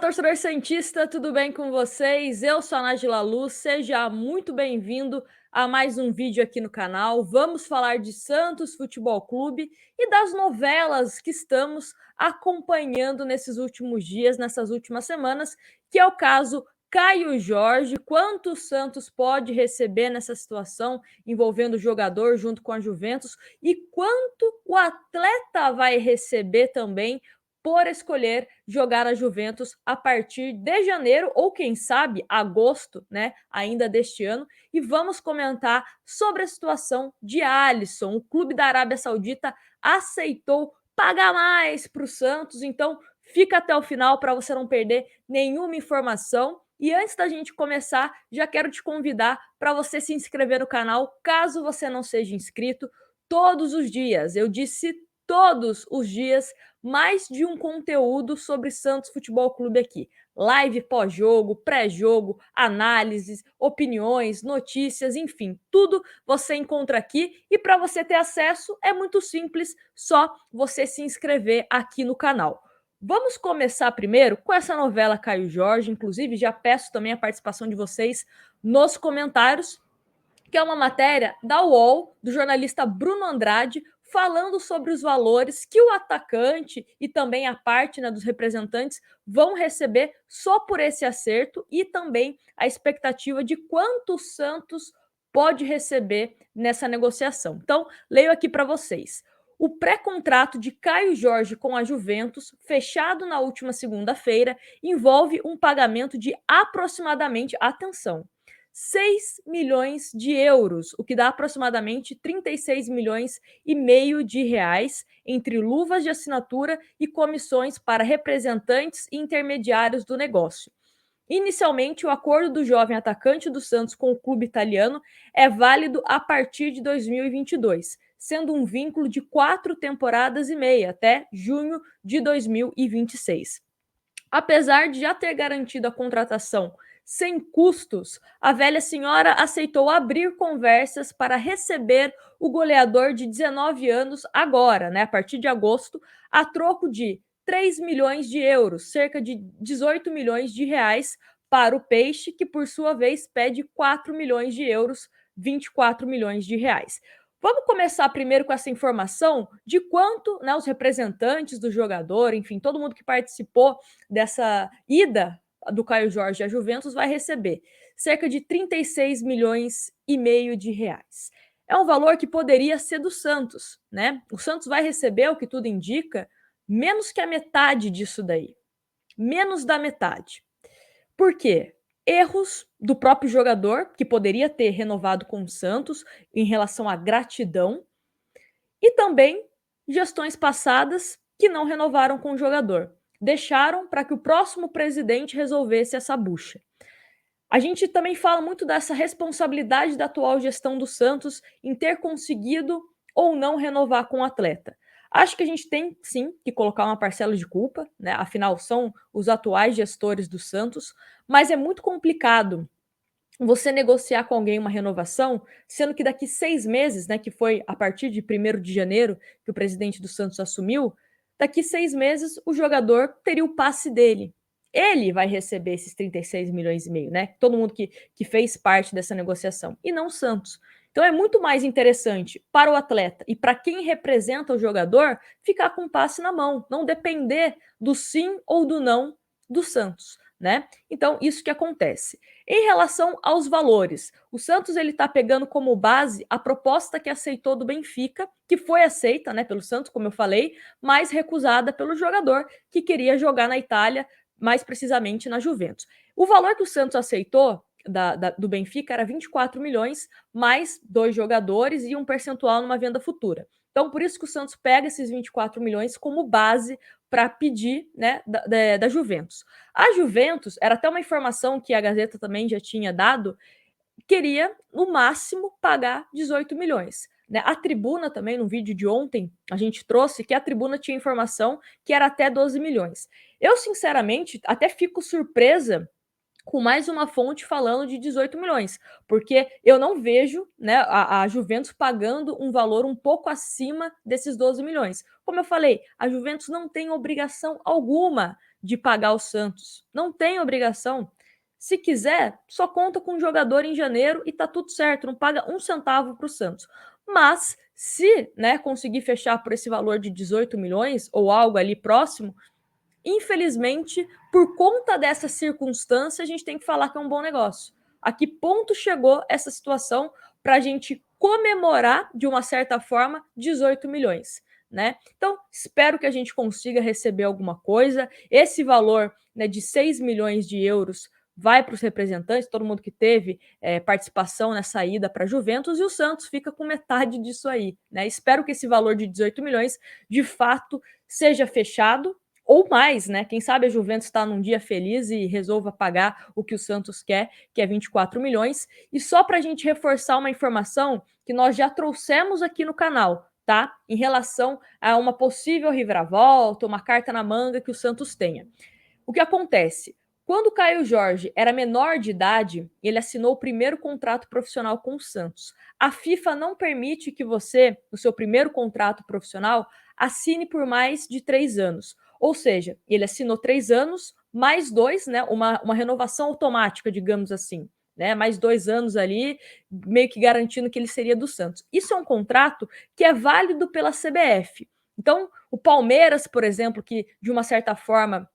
torcedor santista, tudo bem com vocês? Eu sou a Nájila Luz, seja muito bem-vindo a mais um vídeo aqui no canal. Vamos falar de Santos Futebol Clube e das novelas que estamos acompanhando nesses últimos dias, nessas últimas semanas, que é o caso Caio Jorge. Quanto o Santos pode receber nessa situação envolvendo o jogador junto com a Juventus e quanto o atleta vai receber também por escolher jogar a Juventus a partir de janeiro ou quem sabe agosto, né, ainda deste ano, e vamos comentar sobre a situação de Alisson. O clube da Arábia Saudita aceitou pagar mais para o Santos, então fica até o final para você não perder nenhuma informação. E antes da gente começar, já quero te convidar para você se inscrever no canal, caso você não seja inscrito, todos os dias. Eu disse todos os dias mais de um conteúdo sobre Santos Futebol Clube aqui. Live pós-jogo, pré-jogo, análises, opiniões, notícias, enfim, tudo você encontra aqui. E para você ter acesso é muito simples, só você se inscrever aqui no canal. Vamos começar primeiro com essa novela Caio Jorge, inclusive já peço também a participação de vocês nos comentários, que é uma matéria da UOL, do jornalista Bruno Andrade, falando sobre os valores que o atacante e também a parte, né, dos representantes vão receber só por esse acerto e também a expectativa de quanto o Santos pode receber nessa negociação. Então, leio aqui para vocês. O pré-contrato de Caio Jorge com a Juventus, fechado na última segunda-feira, envolve um pagamento de aproximadamente, atenção, 6 milhões de euros, o que dá aproximadamente 36 milhões e meio de reais, entre luvas de assinatura e comissões para representantes e intermediários do negócio. Inicialmente, o acordo do jovem atacante do Santos com o clube italiano é válido a partir de 2022, sendo um vínculo de 4 temporadas e meia, até junho de 2026. Apesar de já ter garantido a contratação sem custos, a velha senhora aceitou abrir conversas para receber o goleador de 19 anos agora, né, a partir de agosto, a troco de 3 milhões de euros, cerca de 18 milhões de reais para o Peixe, que por sua vez pede 4 milhões de euros, 24 milhões de reais. Vamos começar primeiro com essa informação de quanto, né, os representantes do jogador, enfim, todo mundo que participou dessa ida do Caio Jorge à Juventus vai receber cerca de 36 milhões e meio de reais. É um valor que poderia ser do Santos, né? O Santos vai receber, o que tudo indica, menos que a metade disso daí. Menos da metade. Por quê? Erros do próprio jogador, que poderia ter renovado com o Santos em relação à gratidão, e também gestões passadas que não renovaram com o jogador. Deixaram para que o próximo presidente resolvesse essa bucha. A gente também fala muito dessa responsabilidade da atual gestão do Santos em ter conseguido ou não renovar com o atleta. Acho que a gente tem, sim, que colocar uma parcela de culpa, né? Afinal, são os atuais gestores do Santos, mas é muito complicado você negociar com alguém uma renovação, sendo que daqui 6 meses, né, que foi a partir de 1º de janeiro que o presidente do Santos assumiu, daqui 6 meses o jogador teria o passe dele. Ele vai receber esses 36 milhões e meio, né? Todo mundo que fez parte dessa negociação, e não o Santos. Então é muito mais interessante para o atleta e para quem representa o jogador ficar com o passe na mão, não depender do sim ou do não do Santos, né? Então, isso que acontece. Em relação aos valores, o Santos ele está pegando como base a proposta que aceitou do Benfica, que foi aceita, né, pelo Santos, como eu falei, mas recusada pelo jogador que queria jogar na Itália, mais precisamente na Juventus. O valor que o Santos aceitou do Benfica era 24 milhões, mais 2 jogadores e um percentual numa venda futura. Então, por isso que o Santos pega esses 24 milhões como base para pedir, né, da Juventus. A Juventus, era até uma informação que a Gazeta também já tinha dado, queria, no máximo, pagar 18 milhões. Né? A Tribuna também, no vídeo de ontem, a gente trouxe que a Tribuna tinha informação que era até 12 milhões. Eu, sinceramente, até fico surpresa com mais uma fonte falando de 18 milhões, porque eu não vejo, né, a Juventus pagando um valor um pouco acima desses 12 milhões. Como eu falei, a Juventus não tem obrigação alguma de pagar o Santos. Não tem obrigação. Se quiser, só conta com o jogador em janeiro e tá tudo certo, não paga um centavo para o Santos. Mas se, né, conseguir fechar por esse valor de 18 milhões ou algo ali próximo, infelizmente, por conta dessa circunstância, a gente tem que falar que é um bom negócio. A que ponto chegou essa situação para a gente comemorar, de uma certa forma, 18 milhões? Né? Então, espero que a gente consiga receber alguma coisa. Esse valor, né, de 6 milhões de euros vai para os representantes, todo mundo que teve participação nessa ida para a Juventus, e o Santos fica com metade disso aí. Né? Espero que esse valor de 18 milhões, de fato, seja fechado, ou mais, né? Quem sabe a Juventus está num dia feliz e resolva pagar o que o Santos quer, que é 24 milhões. E só para a gente reforçar uma informação que nós já trouxemos aqui no canal, tá? Em relação a uma possível reviravolta, uma carta na manga que o Santos tenha. O que acontece? Quando o Caio Jorge era menor de idade, ele assinou o primeiro contrato profissional com o Santos. A FIFA não permite que você, no seu primeiro contrato profissional, assine por mais de 3 anos. Ou seja, ele assinou 3 anos, mais 2, né? Uma renovação automática, digamos assim. Né, mais 2 anos ali, meio que garantindo que ele seria do Santos. Isso é um contrato que é válido pela CBF. Então, o Palmeiras, por exemplo, que de uma certa forma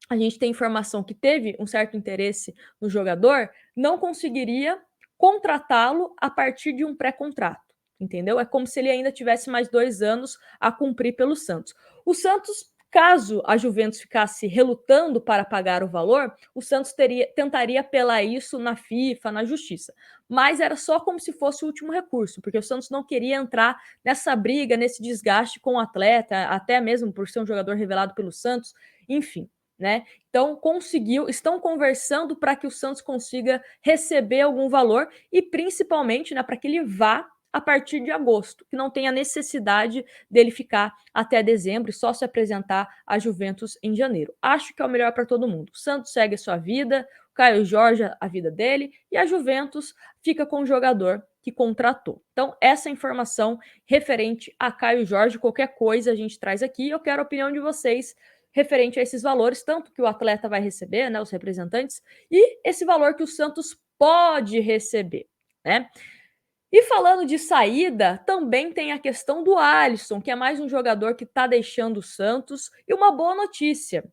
a gente tem informação que teve um certo interesse no jogador, não conseguiria contratá-lo a partir de um pré-contrato, entendeu? É como se ele ainda tivesse mais 2 anos a cumprir pelo Santos. O Santos, caso a Juventus ficasse relutando para pagar o valor, o Santos tentaria apelar isso na FIFA, na Justiça. Mas era só como se fosse o último recurso, porque o Santos não queria entrar nessa briga, nesse desgaste com o atleta, até mesmo por ser um jogador revelado pelo Santos, enfim. Né? Então, estão conversando para que o Santos consiga receber algum valor e principalmente, né, para que ele vá a partir de agosto, que não tenha necessidade dele ficar até dezembro e só se apresentar à Juventus em janeiro. Acho que é o melhor para todo mundo. O Santos segue a sua vida, o Caio Jorge a vida dele e a Juventus fica com o jogador que contratou. Então, essa informação referente a Caio Jorge, qualquer coisa a gente traz aqui. Eu quero a opinião de vocês referente a esses valores, tanto que o atleta vai receber, né, os representantes, e esse valor que o Santos pode receber, né? E falando de saída, também tem a questão do Alisson, que é mais um jogador que está deixando o Santos, e uma boa notícia.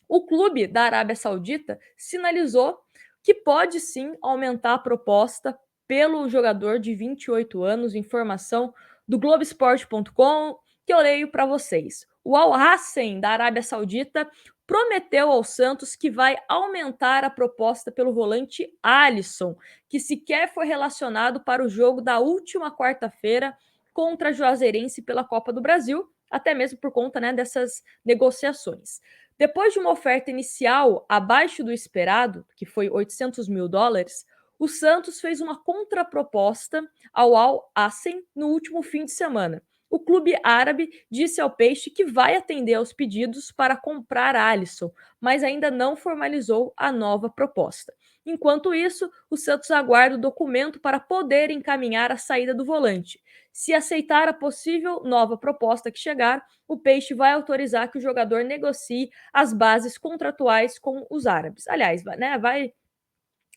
O clube da Arábia Saudita sinalizou que pode sim aumentar a proposta pelo jogador de 28 anos, informação do Globoesporte.com, que eu leio para vocês. O Al Hassan da Arábia Saudita prometeu ao Santos que vai aumentar a proposta pelo volante Alisson, que sequer foi relacionado para o jogo da última quarta-feira contra a Juazeirense pela Copa do Brasil, até mesmo por conta, né, dessas negociações. Depois de uma oferta inicial abaixo do esperado, que foi 800 mil dólares, o Santos fez uma contraproposta ao Al Hassan no último fim de semana. O clube árabe disse ao Peixe que vai atender aos pedidos para comprar Alisson, mas ainda não formalizou a nova proposta. Enquanto isso, o Santos aguarda o documento para poder encaminhar a saída do volante. Se aceitar a possível nova proposta que chegar, o Peixe vai autorizar que o jogador negocie as bases contratuais com os árabes. Aliás, né, vai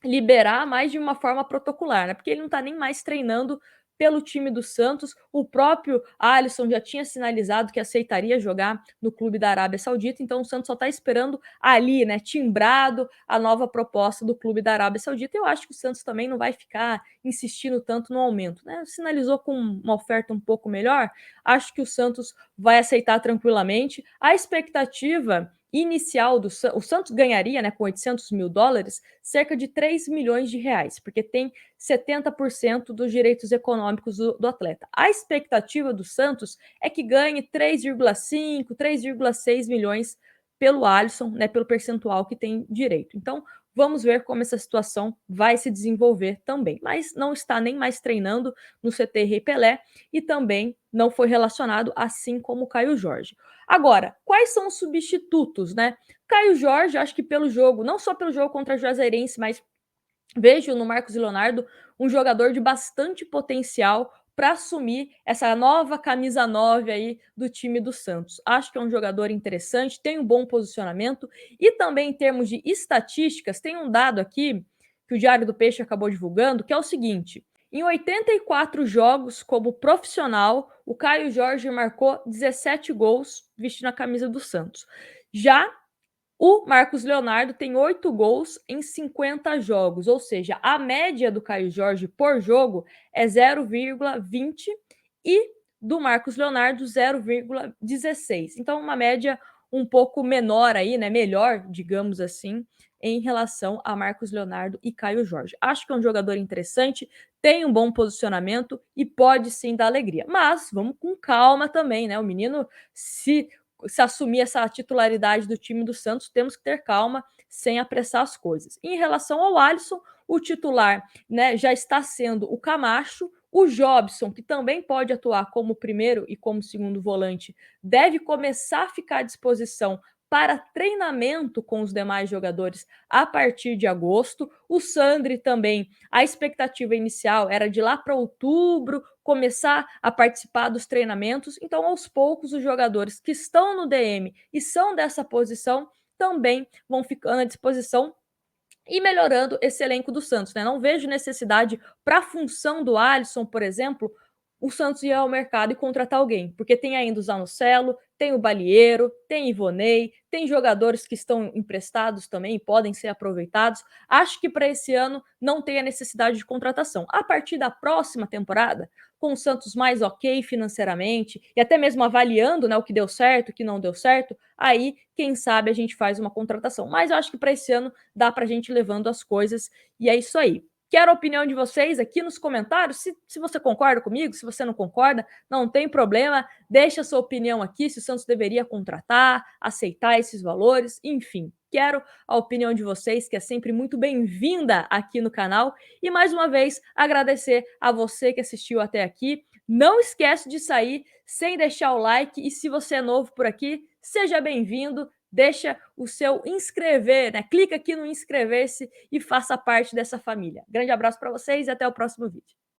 liberar mais de uma forma protocolar, né? Porque ele não está nem mais treinando pelo time do Santos. O próprio Alisson já tinha sinalizado que aceitaria jogar no clube da Arábia Saudita, então o Santos só está esperando ali, né, timbrado a nova proposta do clube da Arábia Saudita. Eu acho que o Santos também não vai ficar insistindo tanto no aumento, né? Sinalizou com uma oferta um pouco melhor, acho que o Santos vai aceitar tranquilamente. A expectativa inicial do o Santos ganharia, né, com 800 mil dólares, cerca de 3 milhões de reais, porque tem 70% dos direitos econômicos do atleta. A expectativa do Santos é que ganhe 3,5, 3,6 milhões pelo Alisson, né, pelo percentual que tem direito. Então, vamos ver como essa situação vai se desenvolver também. Mas não está nem mais treinando no CT Rei Pelé e também não foi relacionado, assim como o Caio Jorge. Agora, quais são os substitutos, né? Caio Jorge, acho que pelo jogo, não só pelo jogo contra a Juazeirense, mas vejo no Marcos Leonardo um jogador de bastante potencial para assumir essa nova camisa 9 aí do time do Santos. Acho que é um jogador interessante, tem um bom posicionamento e também em termos de estatísticas, tem um dado aqui que o Diário do Peixe acabou divulgando, que é o seguinte: em 84 jogos como profissional, o Caio Jorge marcou 17 gols vestindo a camisa do Santos. Já o Marcos Leonardo tem 8 gols em 50 jogos, ou seja, a média do Caio Jorge por jogo é 0,20 e do Marcos Leonardo 0,16. Então, uma média um pouco menor aí, né? Melhor, digamos assim, em relação a Marcos Leonardo e Caio Jorge. Acho que é um jogador interessante, tem um bom posicionamento e pode sim dar alegria. Mas vamos com calma também, né? O menino, se assumir essa titularidade do time do Santos, temos que ter calma, sem apressar as coisas. Em relação ao Alisson, o titular, né, já está sendo o Camacho. O Jobson, que também pode atuar como primeiro e como segundo volante, deve começar a ficar à disposição para treinamento com os demais jogadores a partir de agosto. O Sandri também, a expectativa inicial era de lá para outubro começar a participar dos treinamentos. Então, aos poucos, os jogadores que estão no DM e são dessa posição também vão ficando à disposição e melhorando esse elenco do Santos, né? Não vejo necessidade para a função do Alisson, por exemplo, o Santos ir ao mercado e contratar alguém, porque tem ainda o Zanocelo, tem o Balieiro, tem Ivonei, tem jogadores que estão emprestados também, podem ser aproveitados. Acho que para esse ano não tem a necessidade de contratação. A partir da próxima temporada, com o Santos mais ok financeiramente e até mesmo avaliando, né, o que deu certo, o que não deu certo, aí quem sabe a gente faz uma contratação. Mas eu acho que para esse ano dá para a gente ir levando as coisas e é isso aí. Quero a opinião de vocês aqui nos comentários. Se você concorda comigo, se você não concorda, não tem problema. Deixa a sua opinião aqui, se o Santos deveria contratar, aceitar esses valores, enfim. Quero a opinião de vocês, que é sempre muito bem-vinda aqui no canal. E mais uma vez, agradecer a você que assistiu até aqui. Não esquece de sair sem deixar o like. E se você é novo por aqui, seja bem-vindo. Deixa o seu inscrever, né? Clica aqui no inscrever-se e faça parte dessa família. Grande abraço para vocês e até o próximo vídeo.